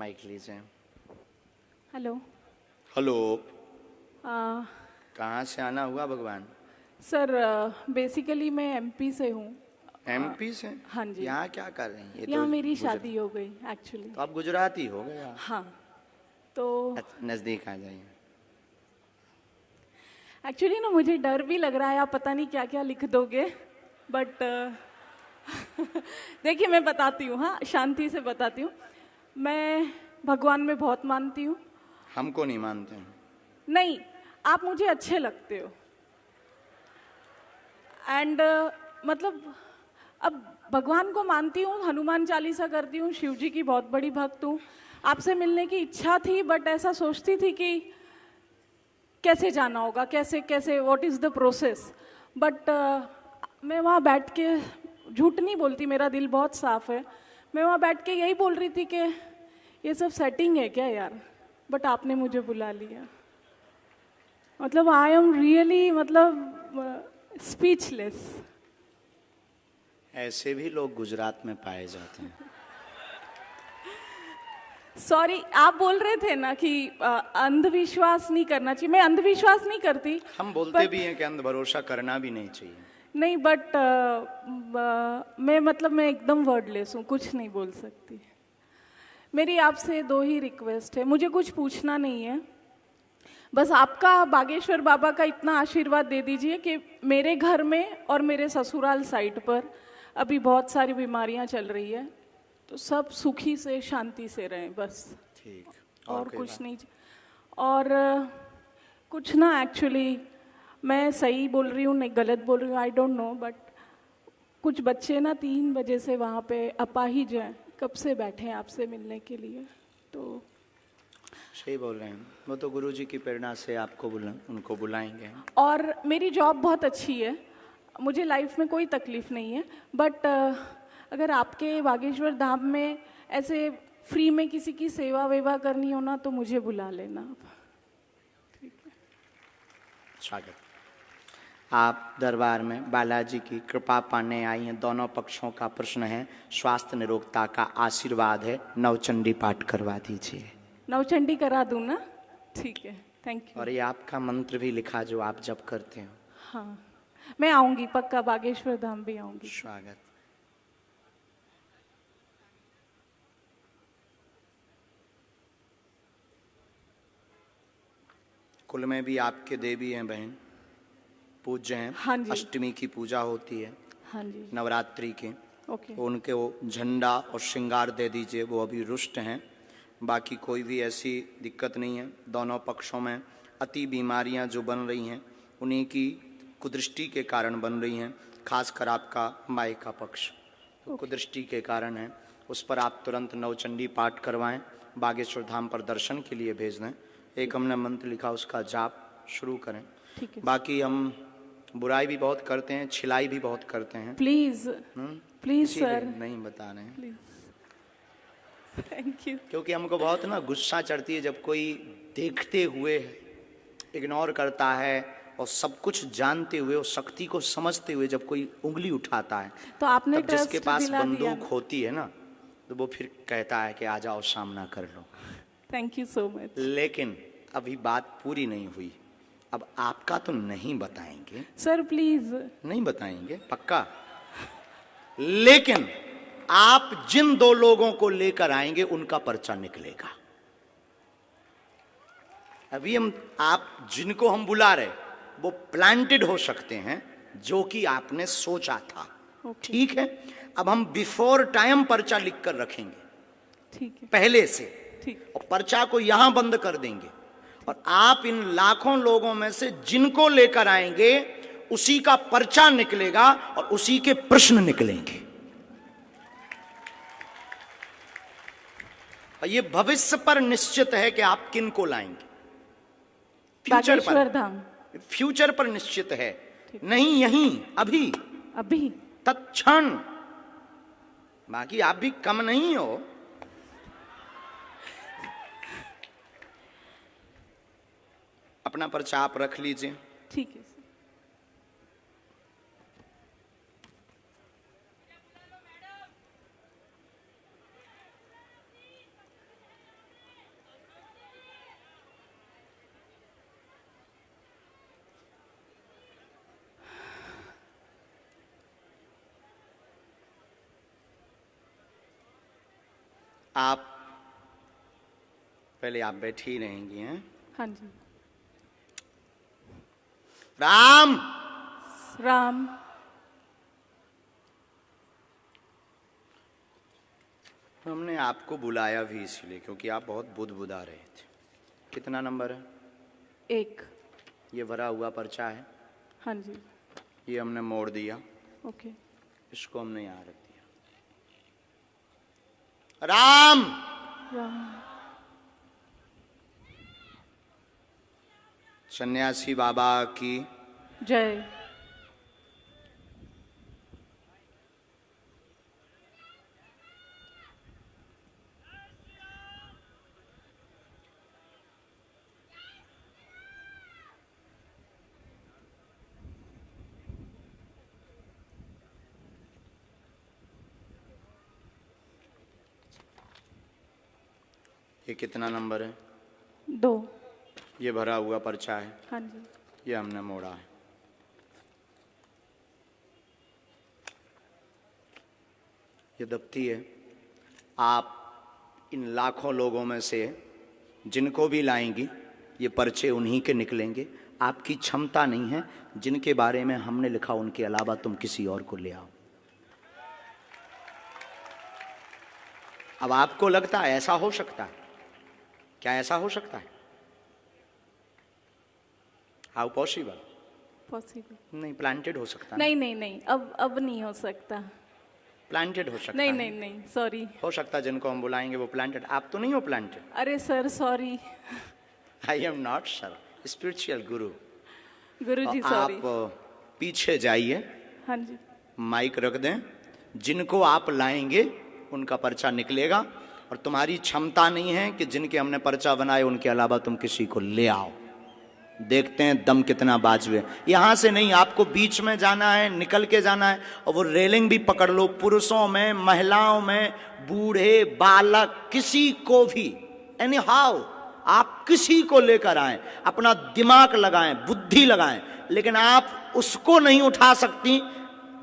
Mic लीजिए। Hello. Hello. कहाँ से आना हुआ भगवान? सर बेसिकली मैं एमपी से हूँ। एमपी से? हाँ जी। यहाँ क्या कर रही हैं? ये यहाँ तो मेरी शादी हो गई एक्चुअली। तो आप गुजराती हो गए आप? हाँ तो नज़दीक आ जाइए। एक्चुअली ना मुझे डर भी लग रहा है, आप पता नहीं क्या क्या लिख दोगे, बट देखिए मैं बताती हूँ, हाँ शांति से बताती हूँ। मैं भगवान में बहुत मानती हूँ। हमको नहीं मानते हैं। नहीं, आप मुझे अच्छे लगते हो एंड मतलब अब भगवान को मानती हूँ, हनुमान चालीसा करती हूँ, शिव जी की बहुत बड़ी भक्त हूँ। आपसे मिलने की इच्छा थी, बट ऐसा सोचती थी कि कैसे जाना होगा, कैसे कैसे what is the process. But मैं वहाँ बैठ के, झूठ नहीं बोलती, मेरा दिल बहुत साफ है, मैं वहाँ बैठ के यही बोल रही थी कि ये सब सेटिंग है क्या यार। बट आपने मुझे बुला लिया, मतलब आई एम रियली मतलब स्पीचलेस। ऐसे भी लोग गुजरात में पाए जाते हैं। सॉरी, आप बोल रहे थे ना कि अंधविश्वास नहीं करना चाहिए। मैं अंधविश्वास नहीं करती, हम बोलते भी हैं कि अंध भरोसा करना भी नहीं चाहिए। नहीं, बट मैं एकदम वर्डलेस हूँ, कुछ नहीं बोल सकती। मेरी आपसे दो ही रिक्वेस्ट है, मुझे कुछ पूछना नहीं है, बस आपका बागेश्वर बाबा का इतना आशीर्वाद दे दीजिए कि मेरे घर में और मेरे ससुराल साइड पर अभी बहुत सारी बीमारियां चल रही है, तो सब सुखी से शांति से रहें बस। ठीक। और कुछ नहीं। और कुछ ना, एक्चुअली मैं सही बोल रही हूँ नहीं गलत बोल रही हूँ, आई डोंट नो, बट कुछ बच्चे ना 3 बजे से वहाँ पे अपाहिज हैं, कब से बैठे हैं आपसे मिलने के लिए। तो सही बोल रहे हैं, वो तो गुरुजी की प्रेरणा से आपको उनको बुलाएंगे। और मेरी जॉब बहुत अच्छी है, मुझे लाइफ में कोई तकलीफ नहीं है, बट अगर आपके बागेश्वर धाम में ऐसे फ्री में किसी की सेवा वेवा करनी हो ना, तो मुझे बुला लेना आप। ठीक है। स्वागत। आप दरबार में बालाजी की कृपा पाने आई हैं। दोनों पक्षों का प्रश्न है, स्वास्थ्य निरोगता का आशीर्वाद है। नवचंडी पाठ करवा दीजिए। नवचंडी करा दूँ ना? ठीक है, थैंक यू। और ये आपका मंत्र भी लिखा जो आप जब करते हो। हाँ, मैं आऊँगी पक्का, बागेश्वर धाम भी आऊँगी। स्वागत। कुल में भी आपके देवी हैं बहन, पूज्य हैं। हाँ जी। अष्टमी की पूजा होती है। हाँ जी। नवरात्रि के। ओके। उनके वो झंडा और श्रृंगार दे दीजिए, वो अभी रुष्ट हैं। बाकी कोई भी ऐसी दिक्कत नहीं है। दोनों पक्षों में अति बीमारियां जो बन रही हैं, उन्हीं की कुदृष्टि के कारण बन रही हैं। खासकर आपका माई का पक्ष तो कुदृष्टि के कारण है। उस पर आप तुरंत नवचंडी पाठ करवाएं, बागेश्वर धाम पर दर्शन के लिए भेज दें। एक हमने मंत्र लिखा, उसका जाप शुरू करें। ठीक है। बाकी हम बुराई भी बहुत करते हैं, छिलाई भी बहुत करते हैं। प्लीज प्लीज सर, नहीं बता रहे हैं। Please, thank you. क्योंकि हमको बहुत ना गुस्सा चढ़ती है जब कोई देखते हुए इग्नोर करता है, और सब कुछ जानते हुए और शक्ति को समझते हुए जब कोई उंगली उठाता है, तो आपने तब जिसके पास दिला दिया बंदूक होती है ना, तो वो फिर कहता है कि आ जाओ सामना कर लो। Thank you so much. लेकिन अभी बात पूरी नहीं हुई। अब आपका तो नहीं बताएंगे सर, प्लीज। नहीं बताएंगे पक्का, लेकिन आप जिन 2 लोगों को लेकर आएंगे उनका पर्चा निकलेगा। अभी आप जिनको हम बुला रहे वो प्लांटेड हो सकते हैं, जो कि आपने सोचा था। ठीक है, अब हम बिफोर टाइम पर्चा लिख कर रखेंगे। ठीक है, पहले से। ठीक। और पर्चा को यहां बंद कर देंगे, और आप इन लाखों लोगों में से जिनको लेकर आएंगे उसी का पर्चा निकलेगा और उसी के प्रश्न निकलेंगे। और ये भविष्य पर निश्चित है कि आप किन को लाएंगे। फ्यूचर पर, फ्यूचर पर निश्चित है, नहीं यहीं अभी अभी तत्क्षण। बाकी आप भी कम नहीं हो। अपना पर्चा आप रख लीजिए। ठीक है। आप पहले आप बैठी रहेंगी हैं। हाँ जी। राम राम। हमने आपको बुलाया भी इसलिए क्योंकि आप बहुत बुदबुदा रहे थे। कितना नंबर है? 1। ये भरा हुआ पर्चा है। हाँ जी। ये हमने मोड़ दिया। ओके। इसको हमने यहाँ रख दिया। राम राम। सन्यासी बाबा की जय। ये कितना नंबर है? 2। ये भरा हुआ पर्चा है। हाँ जी। ये हमने मोड़ा है। ये दफ्ती है। आप इन लाखों लोगों में से जिनको भी लाएंगी ये पर्चे उन्हीं के निकलेंगे। आपकी क्षमता नहीं है। जिनके बारे में हमने लिखा उनके अलावा तुम किसी और को ले आओ। अब आपको लगता है ऐसा हो सकता है? क्या ऐसा हो सकता है? How possible? पॉसिबल नहीं, प्लांटेड हो सकता है। नहीं नहीं नहीं, अब नहीं हो सकता। प्लांटेड हो सकता नहीं है। नहीं नहीं, सॉरी। हो सकता है जिनको हम बुलाएंगे वो प्लांटेड। आप तो नहीं हो प्लांटेड। अरे sir sorry. I am not sir, spiritual Guru. Guruji sorry. आप पीछे जाइए। हाँ जी। माइक रख दें। जिनको आप लाएंगे उनका पर्चा निकलेगा और तुम्हारी क्षमता नहीं है कि जिनके हमने पर्चा बनाए उनके अलावा तुम किसी को ले आओ। देखते हैं दम कितना बाजू है। यहां से नहीं, आपको बीच में जाना है, निकल के जाना है। और वो रेलिंग भी पकड़ लो। पुरुषों में, महिलाओं में, बूढ़े, बालक, किसी को भी, एनी हाउ आप किसी को लेकर आए, अपना दिमाग लगाएं, बुद्धि लगाएं, लेकिन आप उसको नहीं उठा सकती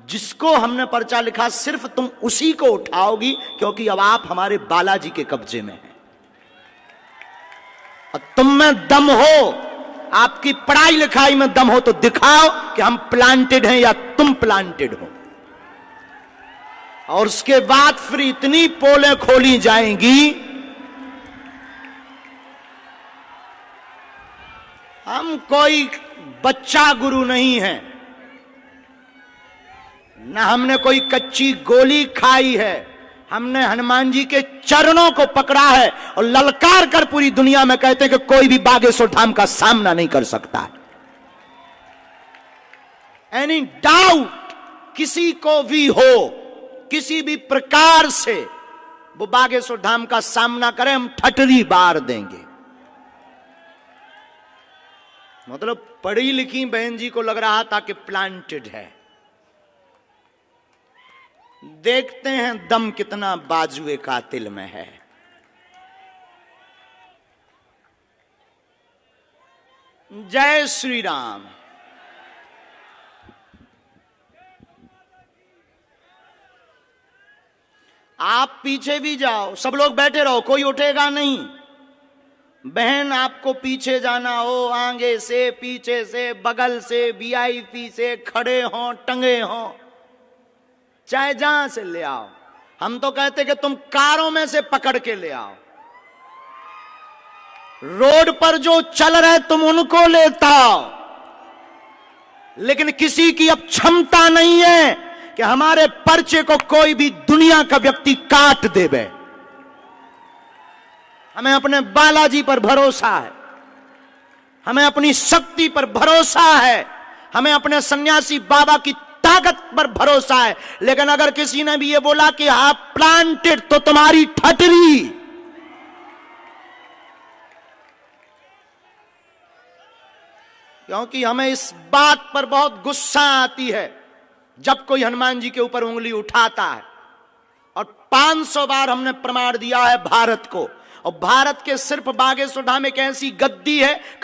जिसको हमने पर्चा लिखा। सिर्फ तुम उसी को उठाओगी क्योंकि अब आप हमारे बालाजी के कब्जे में हैं और तुम में दम हो। आपकी पढ़ाई लिखाई में दम हो तो दिखाओ कि हम प्लांटेड हैं या तुम प्लांटेड हो। और उसके बाद फिर इतनी पोलें खोली जाएंगी। हम कोई बच्चा गुरु नहीं है, न हमने कोई कच्ची गोली खाई है। हमने हनुमान जी के चरणों को पकड़ा है और ललकार कर पूरी दुनिया में कहते हैं कि कोई भी बागेश्वर धाम का सामना नहीं कर सकता है। एनी डाउट किसी को भी हो, किसी भी प्रकार से वो बागेश्वर धाम का सामना करे, हम ठटरी बार देंगे। मतलब पढ़ी लिखी बहन जी को लग रहा था कि प्लांटेड है। देखते हैं दम कितना बाजुए कातिल में है। जय श्री राम। आप पीछे भी जाओ, सब लोग बैठे रहो, कोई उठेगा नहीं। बहन आपको पीछे जाना हो, आगे से, पीछे से, बगल से, वीआईपी से, खड़े हो, टंगे हो, चाहे जहां से ले आओ। हम तो कहते कि तुम कारों में से पकड़ के ले आओ। रोड पर जो चल रहे तुम उनको लेता आओ। लेकिन किसी की अब क्षमता नहीं है कि हमारे पर्चे को कोई भी दुनिया का व्यक्ति काट देवे। हमें अपने बालाजी पर भरोसा है, हमें अपनी शक्ति पर भरोसा है, हमें अपने सन्यासी बाबा की ताकत पर भरोसा है। लेकिन अगर किसी ने भी ये बोला कि आप प्लांटेड, तो तुम्हारी ठटरी। क्योंकि हमें इस बात पर बहुत गुस्सा आती है जब कोई हनुमान जी के ऊपर उंगली उठाता है। और 500 बार हमने प्रमाण दिया है भारत को। और भारत के सिर्फ बागेश्वर धाम एक ऐसी गद्दी है, कभी